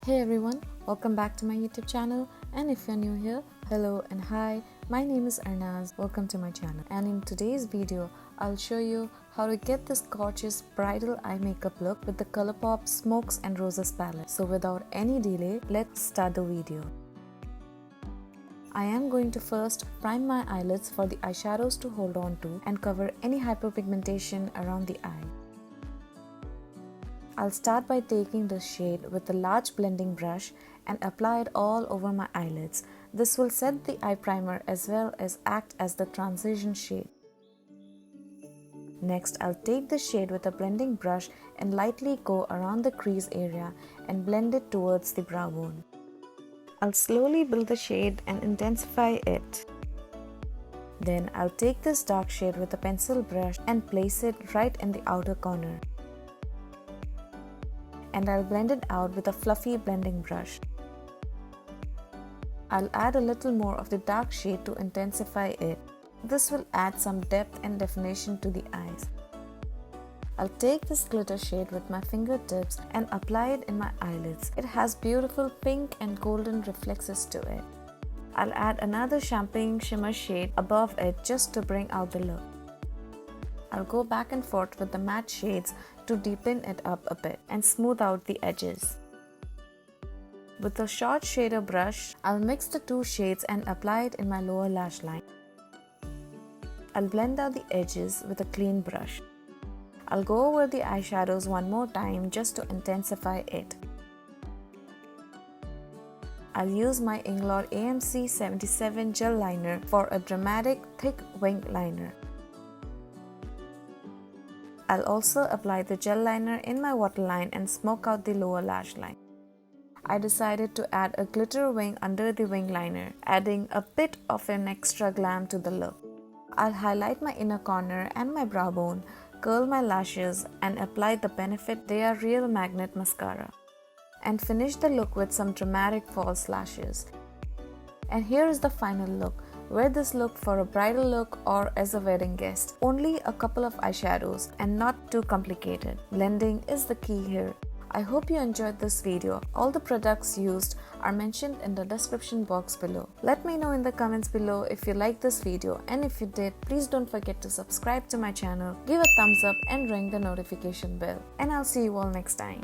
Hey everyone, welcome back to my YouTube channel, and if you're new here, hello and hi, my name is Arnaz. Welcome to my channel, and in today's video I'll show you how to get this gorgeous bridal eye makeup look with the ColourPop Smokes and Roses palette. So without any delay, let's start the video. I am going to first prime my eyelids for the eyeshadows to hold on to and cover any hyperpigmentation around the eye. I'll start by taking this shade with a large blending brush and apply it all over my eyelids. This will set the eye primer as well as act as the transition shade. Next, I'll take the shade with a blending brush and lightly go around the crease area and blend it towards the brow bone. I'll slowly build the shade and intensify it. Then I'll take this dark shade with a pencil brush and place it right in the outer corner. And I'll blend it out with a fluffy blending brush. I'll add a little more of the dark shade to intensify it. This will add some depth and definition to the eyes. I'll take this glitter shade with my fingertips and apply it in my eyelids. It has beautiful pink and golden reflexes to it. I'll add another champagne shimmer shade above it just to bring out the look. I'll go back and forth with the matte shades to deepen it up a bit and smooth out the edges. With a short shader brush, I'll mix the two shades and apply it in my lower lash line. I'll blend out the edges with a clean brush. I'll go over the eyeshadows one more time just to intensify it. I'll use my Inglot AMC 77 gel liner for a dramatic thick wing liner. I'll also apply the gel liner in my waterline and smoke out the lower lash line. I decided to add a glitter wing under the wing liner, adding a bit of an extra glam to the look. I'll highlight my inner corner and my brow bone, curl my lashes and apply the Benefit They Are Real Magnet Mascara. And finish the look with some dramatic false lashes. And here is the final look. Wear this look for a bridal look or as a wedding guest. Only a couple of eyeshadows and not too complicated. Blending is the key here. I hope you enjoyed this video. All the products used are mentioned in the description box below. Let me know in the comments below if you liked this video, and if you did, please don't forget to subscribe to my channel, give a thumbs up and ring the notification bell. And I'll see you all next time.